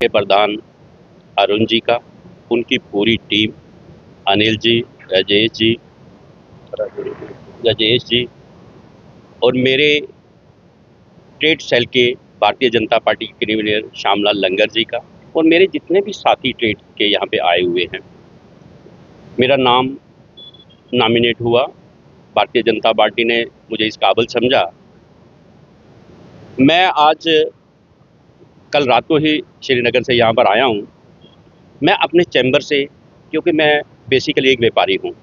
प्रधान अरुण जी का, उनकी पूरी टीम, अनिल जी, राजेश जी और मेरे ट्रेड सेल के भारतीय जनता पार्टी के कन्वीनर श्यामलाल लंगर जी का और मेरे जितने भी साथी ट्रेड के यहाँ पे आए हुए हैं। मेरा नाम नॉमिनेट हुआ, भारतीय जनता पार्टी ने मुझे इस काबिल समझा। मैं आज कल रात को ही श्रीनगर से यहाँ पर आया हूँ। मैं अपने चैम्बर से, क्योंकि मैं बेसिकली एक व्यापारी हूँ,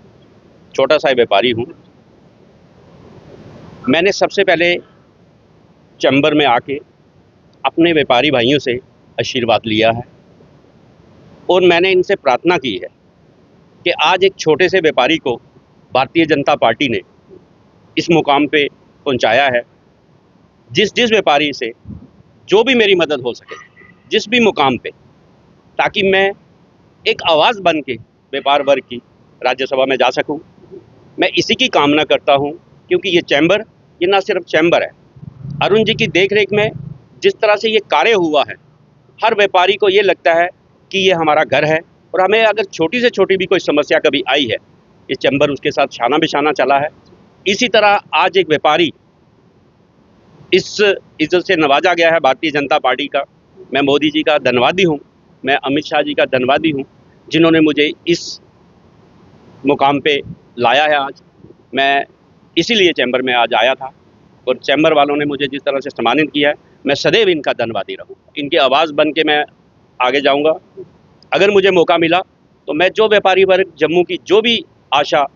छोटा सा व्यापारी हूँ, मैंने सबसे पहले चैम्बर में आके अपने व्यापारी भाइयों से आशीर्वाद लिया है और मैंने इनसे प्रार्थना की है कि आज एक छोटे से व्यापारी को भारतीय जनता पार्टी ने इस मुकाम पे पहुंचाया है। जिस व्यापारी से जो भी मेरी मदद हो सके, जिस भी मुकाम पे, ताकि मैं एक आवाज़ बन के व्यापार वर्ग की राज्यसभा में जा सकूं, मैं इसी की कामना करता हूं। क्योंकि ये चैम्बर, ये ना सिर्फ चैम्बर है, अरुण जी की देखरेख में जिस तरह से ये कार्य हुआ है, हर व्यापारी को ये लगता है कि ये हमारा घर है और हमें अगर छोटी से छोटी भी कोई समस्या कभी आई है, ये चैम्बर उसके साथ शाना बिशाना चला है। इसी तरह आज एक व्यापारी इस इज्जत से नवाजा गया है भारतीय जनता पार्टी का। मैं मोदी जी का धन्यवादी हूँ, मैं अमित शाह जी का धन्यवादी हूँ, जिन्होंने मुझे इस मुकाम पे लाया है। आज मैं इसीलिए चैम्बर में आज आया था और चैम्बर वालों ने मुझे जिस तरह से सम्मानित किया है, मैं सदैव इनका धन्यवादी रहूँ। इनकी आवाज़ बन के मैं आगे जाऊँगा। अगर मुझे मौका मिला तो मैं जो व्यापारी वर्ग जम्मू की जो भी आशा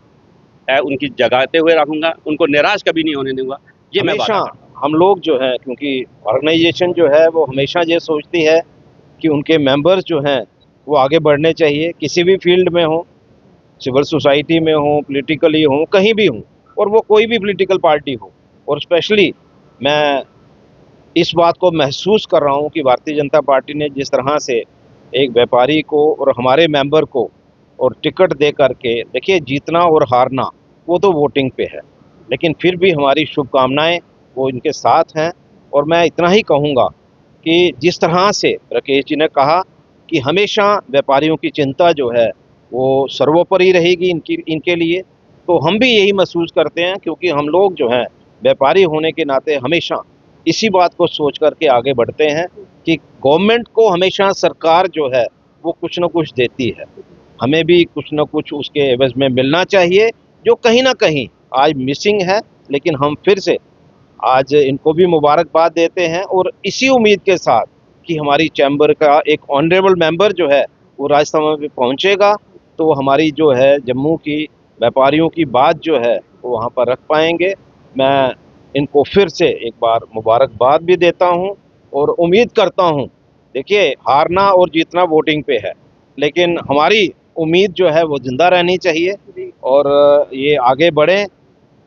है उनकी जगाते हुए रखूँगा, उनको निराश कभी नहीं होने दूँगा। ये मैं हमेशा हम लोग जो है, क्योंकि ऑर्गेनाइजेशन जो है वो हमेशा ये सोचती है कि उनके मेंबर्स जो हैं वो आगे बढ़ने चाहिए, किसी भी फील्ड में हो, सिविल सोसाइटी में हो, पॉलिटिकली हो, कहीं भी हो, और वो कोई भी पॉलिटिकल पार्टी हो। और स्पेशली मैं इस बात को महसूस कर रहा हूँ कि भारतीय जनता पार्टी ने जिस तरह से एक व्यापारी को और हमारे मेंबर को और टिकट दे करके, देखिए जीतना और हारना वो तो वोटिंग पे है, लेकिन फिर भी हमारी शुभकामनाएं वो इनके साथ हैं। और मैं इतना ही कहूँगा कि जिस तरह से राकेश जी ने कहा कि हमेशा व्यापारियों की चिंता जो है वो सर्वोपरि रहेगी इनके लिए, तो हम भी यही महसूस करते हैं, क्योंकि हम लोग जो हैं व्यापारी होने के नाते हमेशा इसी बात को सोच करके आगे बढ़ते हैं कि गवर्नमेंट को हमेशा सरकार जो है वो कुछ ना कुछ देती है, हमें भी कुछ ना कुछ उसके एवज में मिलना चाहिए, जो कहीं ना कहीं आज मिसिंग है। लेकिन हम फिर से आज इनको भी मुबारकबाद देते हैं और इसी उम्मीद के साथ कि हमारी चैम्बर का एक ऑनरेबल मेंबर जो है वो राज्यसभा में पहुंचेगा, तो हमारी जो है जम्मू की व्यापारियों की बात जो है वो वहाँ पर रख पाएंगे। मैं इनको फिर से एक बार मुबारकबाद भी देता हूँ और उम्मीद करता हूँ, देखिए हारना और जीतना वोटिंग पे है, लेकिन हमारी उम्मीद जो है वो जिंदा रहनी चाहिए और ये आगे बढ़े।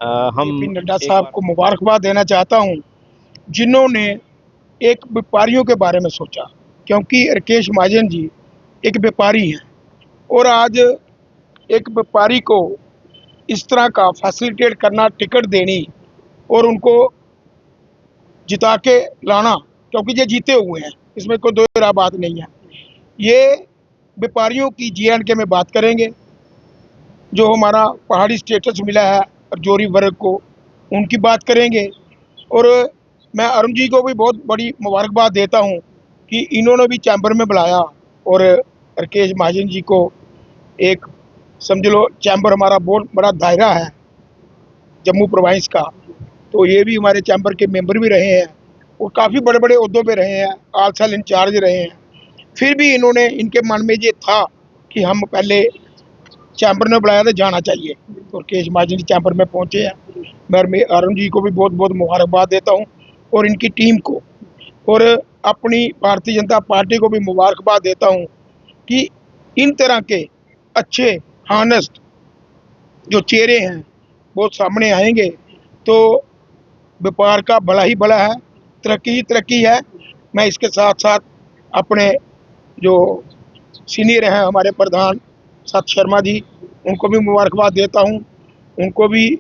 हम नड्डा साहब को मुबारकबाद देना चाहता हूं, जिन्होंने एक व्यापारियों के बारे में सोचा, क्योंकि राकेश महाजन जी एक व्यापारी हैं और आज एक व्यापारी को इस तरह का फैसिलिटेट करना, टिकट देनी और उनको जिता के लाना, क्योंकि ये जीते हुए हैं, इसमें कोई दो राह बात नहीं है। ये व्यापारियों की J&K में बात करेंगे, जो हमारा पहाड़ी स्टेटस मिला है जोरी वर्ग को, उनकी बात करेंगे। और मैं अरुण जी को भी बहुत बड़ी मुबारकबाद देता हूं कि इन्होंने भी चैम्बर में बुलाया और राकेश महाजन जी को एक, समझ लो चैम्बर हमारा बहुत बड़ा दायरा है जम्मू प्रोविंस का, तो ये भी हमारे चैम्बर के मेंबर भी रहे हैं और काफ़ी बड़े बड़े ओहदों पे रहे हैं, ऑल सेल इंचार्ज रहे हैं। फिर भी इन्होंने, इनके मन में ये था कि हम पहले चैम्बर ने बुलाया तो जाना चाहिए, तो राकेश महाजन जी चैम्बर में पहुंचे हैं। मैं अरुण जी को भी बहुत बहुत मुबारकबाद देता हूं और इनकी टीम को, और अपनी भारतीय जनता पार्टी को भी मुबारकबाद देता हूं कि इन तरह के अच्छे हॉनेस्ट जो चेहरे हैं वो सामने आएंगे तो व्यापार का भला ही भला है, तरक्की ही तरक्की है। मैं इसके साथ साथ अपने जो सीनियर हैं हमारे प्रधान सत शर्मा जी, उनको भी मुबारकबाद देता हूं। उनको भी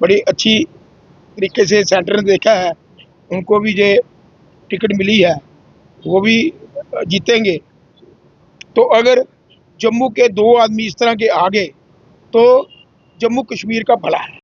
बड़ी अच्छी तरीके से सेंटर ने देखा है, उनको भी ये टिकट मिली है, वो भी जीतेंगे, तो अगर जम्मू के 2 आदमी इस तरह के आ गए तो जम्मू कश्मीर का भला है।